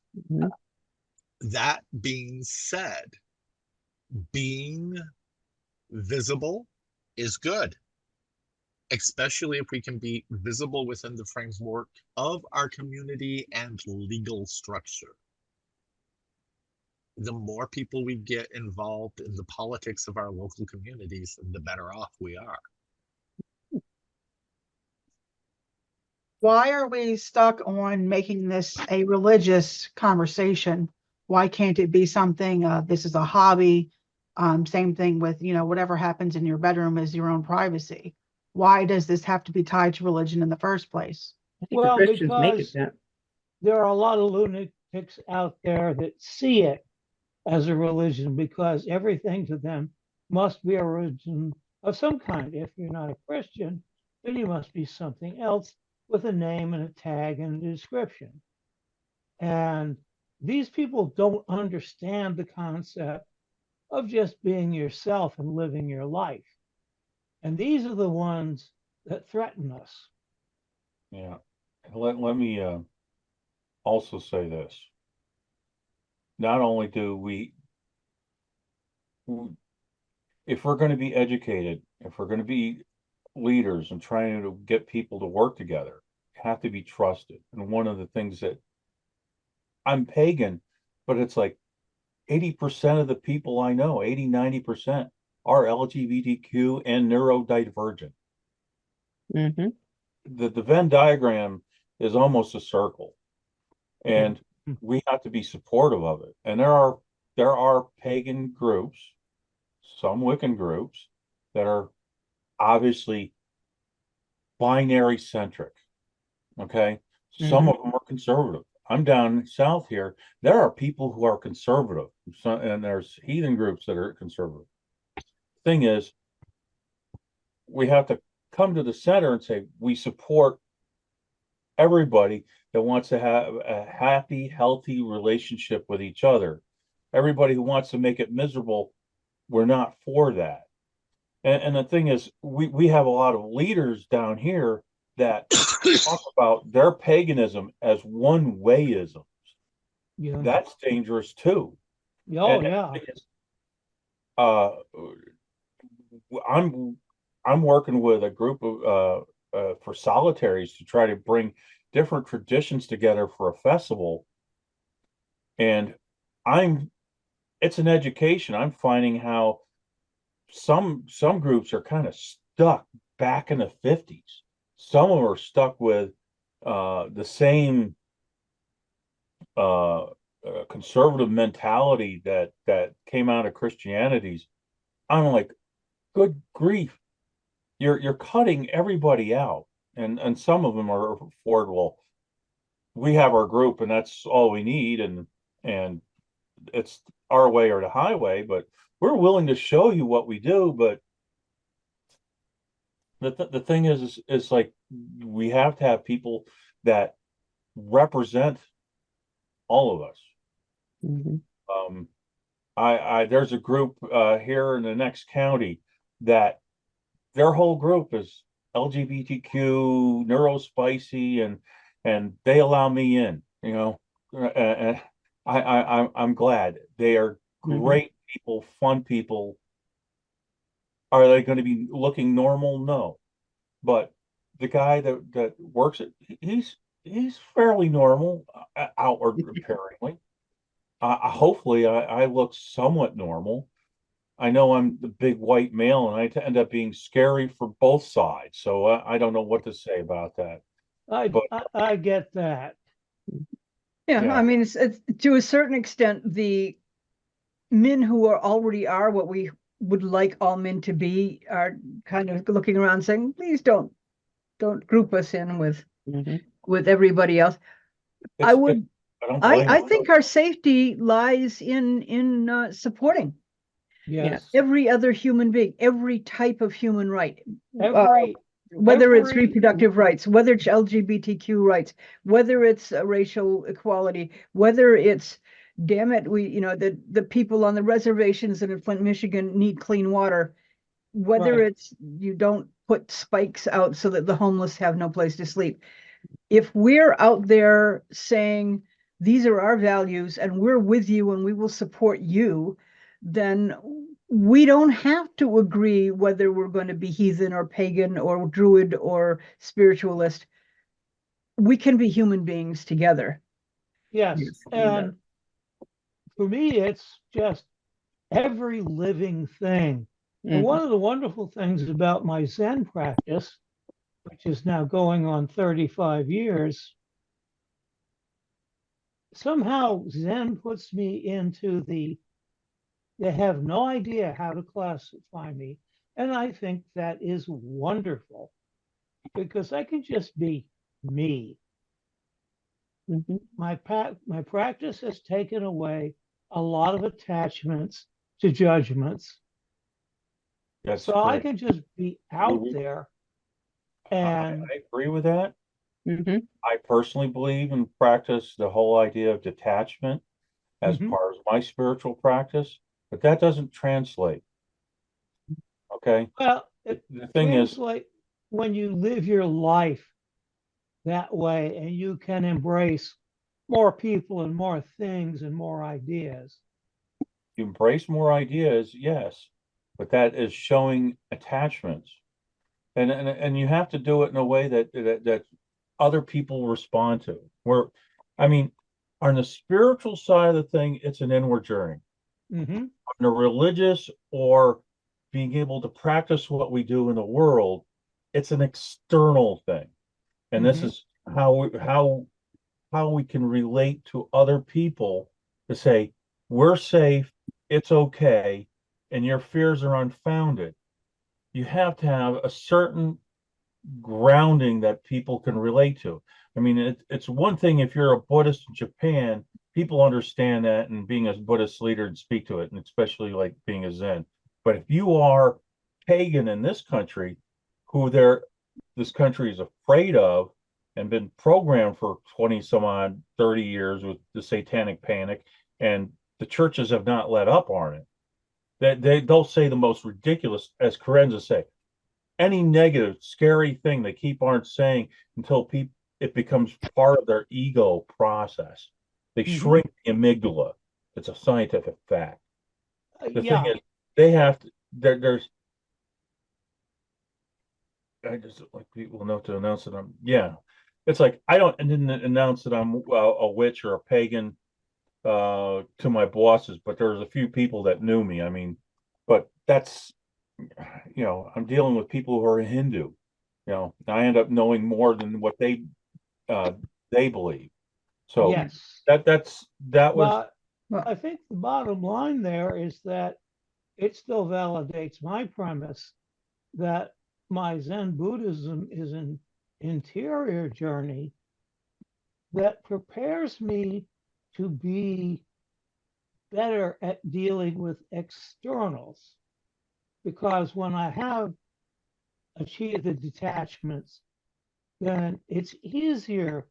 That being said, being visible is good, especially if we can be visible within the framework of our community and legal structure. The more people we get involved in the politics of our local communities, the better off we are. Why are we stuck on making this a religious conversation? Why can't it be something, this is a hobby? Same thing with, whatever happens in your bedroom is your own privacy. Why does this have to be tied to religion in the first place? I think Well, the Christians make it because that. there are a lot of lunatics out there that see it as a religion because everything to them must be a religion of some kind. If you're not a Christian, then you must be something else with a name and a tag and a description. And these people don't understand the concept of just being yourself and living your life. And these are the ones that threaten us. Yeah. Let me also say this. Not only do we, if we're going to be educated, if we're going to be leaders and trying to get people to work together, have to be trusted. And one of the things that I'm pagan, but it's like 80% of the people I know, 80-90% are LGBTQ and neurodivergent. The Venn diagram is almost a circle, and we have to be supportive of it. And there are pagan groups, some Wiccan groups, that are obviously binary centric. Okay. Some of them are conservative. I'm down south here. There are people who are conservative, and there's heathen groups that are conservative. Thing is, we have to come to the center and say we support everybody that wants to have a happy, healthy relationship with each other. Everybody who wants to make it miserable, we're not for that. And the thing is, we have a lot of leaders down here that talk about their paganism as one-wayism. Yeah. That's dangerous too. Oh, yeah. I'm working with a group of for solitaries to try to bring different traditions together for a festival. And it's an education. I'm finding how some groups are kind of stuck back in the 50s. Some of them are stuck with the same conservative mentality that came out of Christianity's. I'm like, good grief, you're cutting everybody out, and some of them are affordable. We have our group, and that's all we need, and it's our way or the highway. But we're willing to show you what we do, but The thing is like we have to have people that represent all of us. Mhm. I there's a group here in the next county that their whole group is LGBTQ, neurospicy, and they allow me in. And I'm glad they are Mhm. great people, fun people. Are they going to be looking normal? No, but the guy that works it, he's fairly normal outward apparently. Hopefully, I look somewhat normal. I know I'm the big white male, and end up being scary for both sides. So I don't know what to say about that. But I get that. Yeah, yeah, I mean, it's to a certain extent the men who are already are what we would like all men to be are kind of looking around saying, please don't group us in Mhm. with everybody else. I it, would I don't blame I them. think our safety lies in supporting Yes. every other human being, every type of human right, Every whether it's every reproductive rights, whether it's LGBTQ rights, whether it's racial equality, whether it's, damn it, the people on the reservations in Flint, Michigan need clean water, whether right. it's you don't put spikes out so that the homeless have no place to sleep. If we're out there saying these are our values and we're with you and we will support you, then we don't have to agree whether we're going to be heathen or pagan or druid or spiritualist. We can be human beings together. Yes. Yes. And for me, it's just every living thing. And Mhm. one of the wonderful things about my Zen practice, which is now going on 35 years, somehow Zen puts me into they have no idea how to classify me. And I think that is wonderful because I can just be me. Mhm. My practice has taken away a lot of attachments to judgments. That's So I great. can just be out there and I agree with that. Mhm. I personally believe and practice the whole idea of detachment as mhm. part of my spiritual practice, but that doesn't translate. Okay. Well, The it thing is, translates when you live your life that way and you can embrace more people and more things and more ideas. you embrace more ideas, yes, but that is showing attachments. And you have to do it in a way that other people respond to. Where, I mean, on the spiritual side of the thing, it's an inward journey. hmm On the religious or being able to practice what we do in the world, it's an external thing. And this hmm is how we can relate to other people to say, we're safe, it's okay, and your fears are unfounded. You have to have a certain grounding that people can relate to. I mean, it's one thing if you're a Buddhist in Japan, people understand that and being a Buddhist leader and speak to it, and especially like being a Zen. But if you are pagan in this country, who this country is afraid of and been programmed for 20 some odd 30 years with the satanic panic, and the churches have not let up on it. They'll say the most ridiculous, as Carenza say, any negative, scary thing they keep on saying until people it becomes part of their ego process. They hmm shrink the amygdala. It's a scientific fact. The thing Yeah. is, they have to. There's. I just like people know to announce that I'm. Yeah, it's like I didn't announce that I'm a witch or a pagan to my bosses, but there's a few people that knew me. I mean, but that's I'm dealing with people who are Hindu. I end up knowing more than what uh, they believe. So Yes. that was But Well, I think the bottom line there is that it still validates my premise that my Zen Buddhism is an interior journey that prepares me to be better at dealing with externals. Because when I have achieve the detachments, then it's easier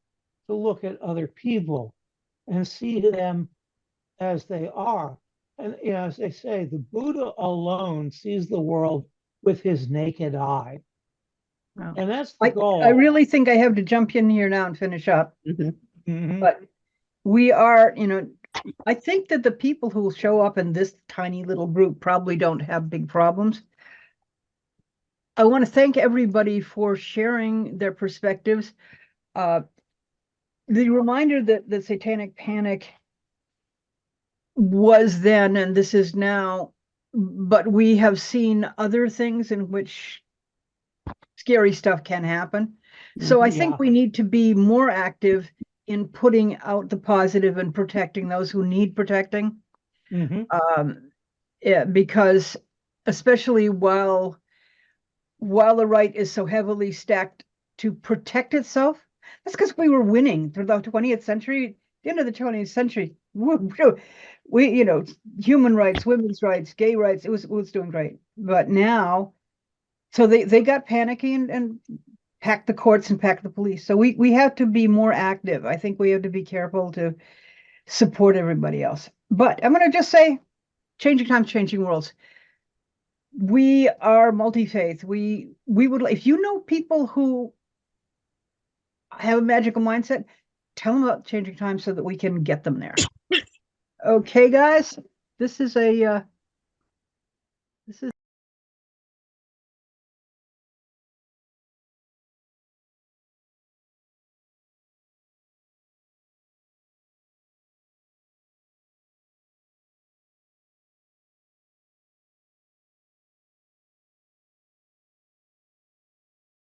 to look at other people and see them as they are. And as they say, the Buddha alone sees the world with his naked eye. Wow. And that's the goal. I really think I have to jump in here now and finish up. But we are, I think that the people who show up in this tiny little group probably don't have big problems. I want to thank everybody for sharing their perspectives. The reminder that the satanic panic was then, and this is now, but we have seen other things in which scary stuff can happen. So I think we need to be more active in putting out the positive and protecting those who need protecting. Because especially while the right is so heavily stacked to protect itself, that's because we were winning through the 20th century. The end of the 20th century, we human rights, women's rights, gay rights, it was doing great. But now, so they got panicky and packed the courts and packed the police. So we have to be more active. I think we have to be careful to support everybody else. But I'm going to just say, changing times, changing worlds. We are multi-faith. We would, if you know people who have a magical mindset, tell them about changing times so that we can get them there. Okay, guys, this is a